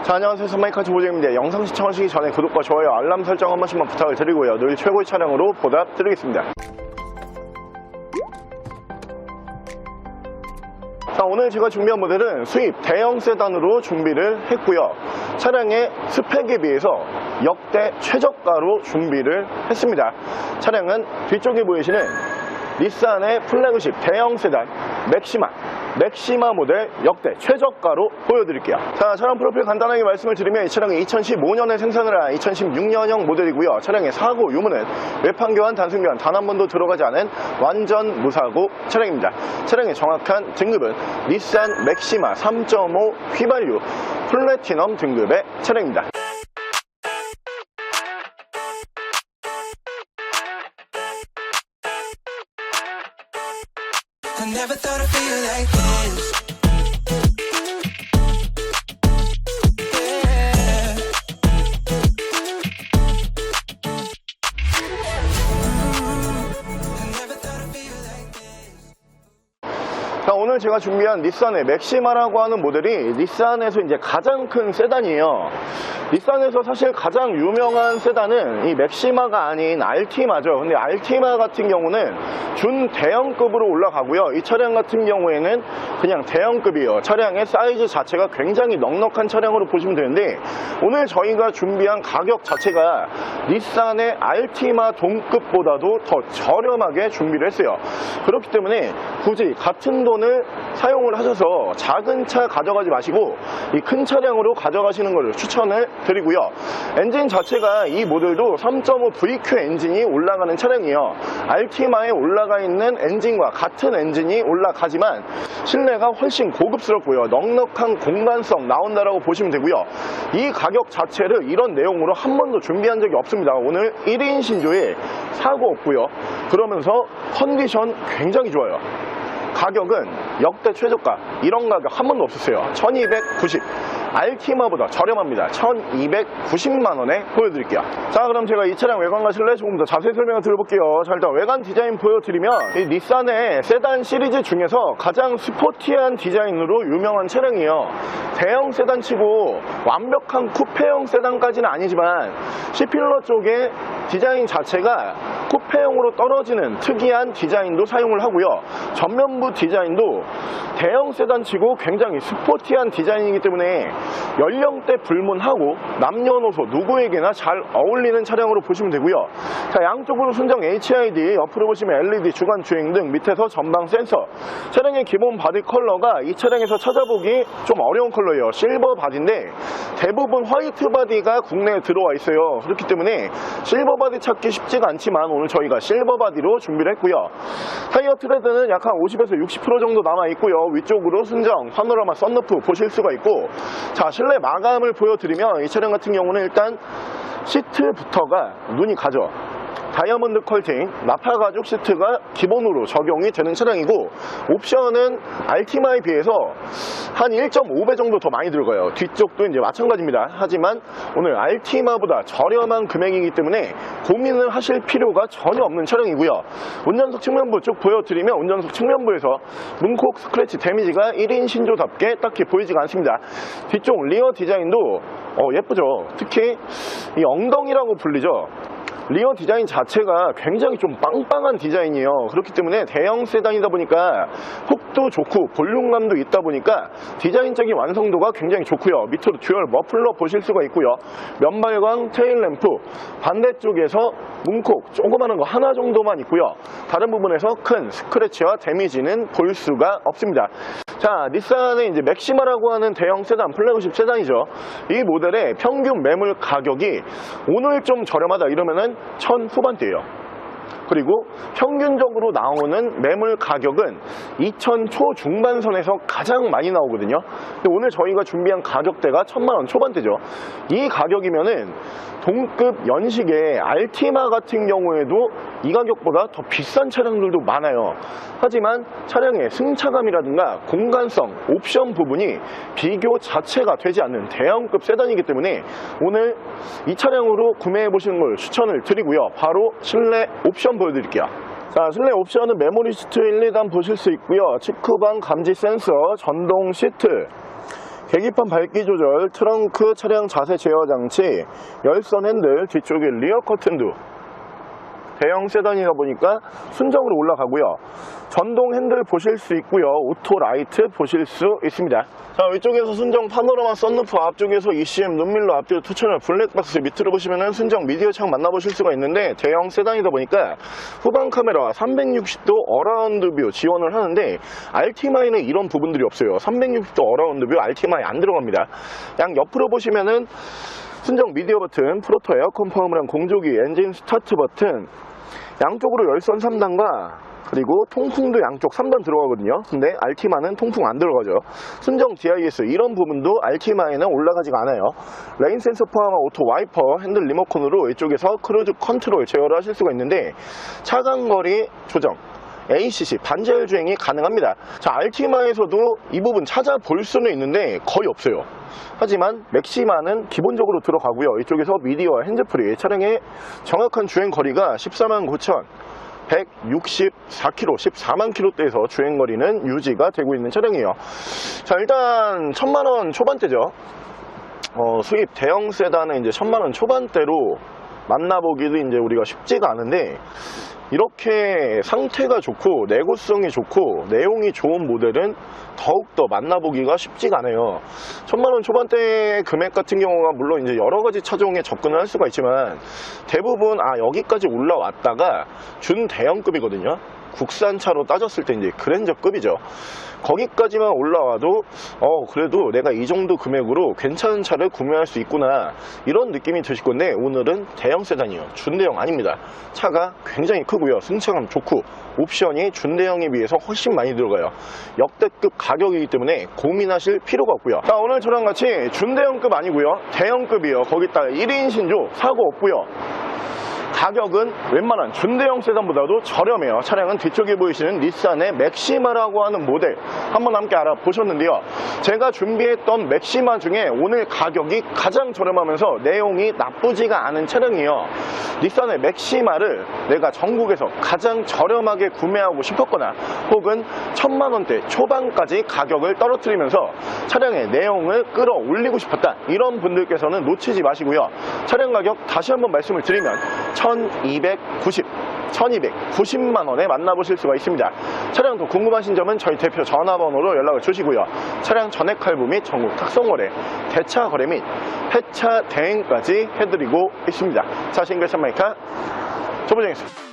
자, 안녕하세요. 선마이카츠 보정입니다. 영상 시청하시기 전에 구독과 좋아요, 알람 설정 한 번씩만 부탁을 드리고요. 늘 최고의 차량으로 보답드리겠습니다. 자, 오늘 제가 준비한 모델은 수입 대형 세단으로 준비를 했고요. 차량의 스펙에 비해서 역대 최저가로 준비를 했습니다. 차량은 뒤쪽에 보이시는 닛산의 플래그십 대형 세단 맥시마 모델 역대 최저가로 보여드릴게요. 자, 차량 프로필 간단하게 말씀을 드리면 이 차량은 2015년에 생산을 한 2016년형 모델이고요. 차량의 사고 유무는 외판 교환, 단순 교환 단 한 번도 들어가지 않은 완전 무사고 차량입니다. 차량의 정확한 등급은 닛산 맥시마 3.5 휘발유 플래티넘 등급의 차량입니다. I never thought I'd feel like this. Yeah. I never thought I'd feel like this. 자, 오늘 제가 준비한 닛산의 맥시마라고 하는 모델이 닛산에서 이제 가장 큰 세단이에요. 닛산에서 사실 가장 유명한 세단은 이 맥시마가 아닌 알티마죠. 근데 알티마 같은 경우는 준대형급으로 올라가고요. 이 차량 같은 경우에는 그냥 대형급이에요. 차량의 사이즈 자체가 굉장히 넉넉한 차량으로 보시면 되는데, 오늘 저희가 준비한 가격 자체가 닛산의 알티마 동급보다도 더 저렴하게 준비를 했어요. 그렇기 때문에 굳이 같은 돈을 사용을 하셔서 작은 차 가져가지 마시고 이 큰 차량으로 가져가시는 것을 추천을 드리고요. 엔진 자체가 이 모델도 3.5 VQ 엔진이 올라가는 차량이에요. 알티마에 올라가 있는 엔진과 같은 엔진이 올라가지만 실내가 훨씬 고급스럽고요. 넉넉한 공간성 나온다라고 보시면 되고요. 이 가격 자체를 이런 내용으로 한 번도 준비한 적이 없습니다. 오늘 1인 신조에 사고 없고요. 그러면서 컨디션 굉장히 좋아요. 가격은 역대 최저가, 이런 가격 한 번도 없었어요. 1290, 알티마보다 저렴합니다. 1290만원에 보여드릴게요. 자, 그럼 제가 이 차량 외관과 실내 조금 더 자세히 설명을 드려볼게요. 자, 일단 외관 디자인 보여드리면 이 닛산의 세단 시리즈 중에서 가장 스포티한 디자인으로 유명한 차량이에요. 대형 세단치고 완벽한 쿠페형 세단까지는 아니지만 C필러 쪽에 디자인 자체가 쿠페형으로 떨어지는 특이한 디자인도 사용을 하고요. 전면부 디자인도 대형 세단치고 굉장히 스포티한 디자인이기 때문에 연령대 불문하고 남녀노소 누구에게나 잘 어울리는 차량으로 보시면 되고요. 자, 양쪽으로 순정 HID, 옆으로 보시면 LED 주간 주행등, 밑에서 전방 센서. 차량의 기본 바디 컬러가 이 차량에서 찾아보기 좀 어려운 컬러예요. 실버 바디인데 대부분 화이트 바디가 국내에 들어와 있어요. 그렇기 때문에 실버 바디 찾기 쉽지가 않지만 오늘 저희가 실버 바디로 준비를 했고요. 타이어 트레드는 약 한 50에서 60% 정도 남아 있고요. 위쪽으로 순정 파노라마 썬루프 보실 수가 있고, 자, 실내 마감을 보여드리면 이 차량 같은 경우는 일단 시트부터가 눈이 가죠. 다이아몬드 컬팅, 나파 가죽 시트가 기본으로 적용이 되는 차량이고, 옵션은 알티마에 비해서 한 1.5배 정도 더 많이 들어가요. 뒤쪽도 이제 마찬가지입니다. 하지만 오늘 알티마보다 저렴한 금액이기 때문에 고민을 하실 필요가 전혀 없는 차량이고요. 운전석 측면부 쭉 보여드리면 운전석 측면부에서 문콕 스크래치 데미지가 1인 신조답게 딱히 보이지가 않습니다. 뒤쪽 리어 디자인도 예쁘죠. 특히 이 엉덩이라고 불리죠. 리어 디자인 자체가 굉장히 좀 빵빵한 디자인이에요. 그렇기 때문에 대형 세단이다 보니까 폭도 좋고 볼륨감도 있다 보니까 디자인적인 완성도가 굉장히 좋고요. 밑으로 듀얼 머플러 보실 수가 있고요. 면발광, 테일램프, 반대쪽에서 문콕 조그마한 거 하나 정도만 있고요. 다른 부분에서 큰 스크래치와 데미지는 볼 수가 없습니다. 자, 닛산의 이제 맥시마라고 하는 대형 세단, 플래그십 세단이죠. 이 모델의 평균 매물 가격이 오늘 좀 저렴하다 이러면은 1000 후반대예요. 그리고 평균적으로 나오는 매물 가격은 2000 초중반선에서 가장 많이 나오거든요. 근데 오늘 저희가 준비한 가격대가 1000만원 초반대죠. 이 가격이면은 동급 연식의 알티마 같은 경우에도 이 가격보다 더 비싼 차량들도 많아요. 하지만 차량의 승차감이라든가 공간성, 옵션 부분이 비교 자체가 되지 않는 대형급 세단이기 때문에 오늘 이 차량으로 구매해 보시는 걸 추천을 드리고요. 바로 실내 옵션 보여드릴게요. 자, 실내 옵션은 메모리 시트 1, 2단 보실 수 있고요. 측후방 감지 센서, 전동 시트, 계기판 밝기 조절, 트렁크 차량 자세 제어 장치, 열선 핸들, 뒤쪽에 리어 커튼도. 대형 세단이다 보니까 순정으로 올라가고요. 전동 핸들 보실 수 있고요. 오토 라이트 보실 수 있습니다. 자, 위쪽에서 순정 파노라마 썬루프, 앞쪽에서 ECM 눈밀러, 앞뒤로 투채널 블랙박스, 밑으로 보시면은 순정 미디어 창 만나보실 수가 있는데, 대형 세단이다 보니까 후방 카메라 360도 어라운드 뷰 지원을 하는데, 알티마이는 이런 부분들이 없어요. 360도 어라운드 뷰 알티마이 안 들어갑니다. 양 옆으로 보시면은 순정 미디어 버튼, 프로토 에어컨 파워랑 공조기, 엔진 스타트 버튼, 양쪽으로 열선 3단과 그리고 통풍도 양쪽 3단 들어가거든요. 근데 알티마는 통풍 안 들어가죠. 순정 DIS 이런 부분도 알티마에는 올라가지가 않아요. 레인 센서 포함한 오토 와이퍼, 핸들 리모컨으로 이쪽에서 크루즈 컨트롤 제어를 하실 수가 있는데, 차간거리 조정, ACC 반자율 주행이 가능합니다. 자, 알티마에서도 이 부분 찾아볼 수는 있는데 거의 없어요. 하지만 맥시마는 기본적으로 들어가고요. 이쪽에서 미디어와 핸즈프리, 차량의 정확한 주행 거리가 149,164km, 14만 km대에서 주행거리는 유지가 되고 있는 차량이에요. 자, 일단 1000만원 초반대죠. 수입 대형 세단은 이제 1000만원 초반대로 만나보기도 이제 우리가 쉽지가 않은데, 이렇게 상태가 좋고 내구성이 좋고 내용이 좋은 모델은 더욱더 만나보기가 쉽지가 않아요. 1000만원 초반대 금액 같은 경우가 물론 이제 여러가지 차종에 접근을 할 수가 있지만, 대부분 여기까지 올라왔다가 준대형급이거든요. 국산차로 따졌을 때 이제 그랜저급이죠. 거기까지만 올라와도 그래도 내가 이 정도 금액으로 괜찮은 차를 구매할 수 있구나, 이런 느낌이 드실 건데, 오늘은 대형 세단이요. 준대형 아닙니다. 차가 굉장히 크고요. 승차감 좋고 옵션이 준대형에 비해서 훨씬 많이 들어가요. 역대급 가격이기 때문에 고민하실 필요가 없고요. 자, 오늘 저랑 같이 준대형급 아니고요, 대형급이요. 거기다가 1인 신조 사고 없고요. 가격은 웬만한 준대형 세단보다도 저렴해요. 차량은 뒤쪽에 보이시는 닛산의 맥시마라고 하는 모델 한번 함께 알아보셨는데요. 제가 준비했던 맥시마 중에 오늘 가격이 가장 저렴하면서 내용이 나쁘지가 않은 차량이에요. 닛산의 맥시마를 내가 전국에서 가장 저렴하게 구매하고 싶었거나, 혹은 1000만원대 초반까지 가격을 떨어뜨리면서 차량의 내용을 끌어올리고 싶었다, 이런 분들께서는 놓치지 마시고요. 차량 가격 다시 한번 말씀을 드리면 1290만원에 만나보실 수가 있습니다. 차량 더 궁금하신 점은 저희 대표 전화번호로 연락을 주시고요. 차량 전액 할부 및 전국 탁송거래, 대차 거래 및 폐차 대행까지 해드리고 있습니다. 자신결 샷마이카 조보정이었습니다.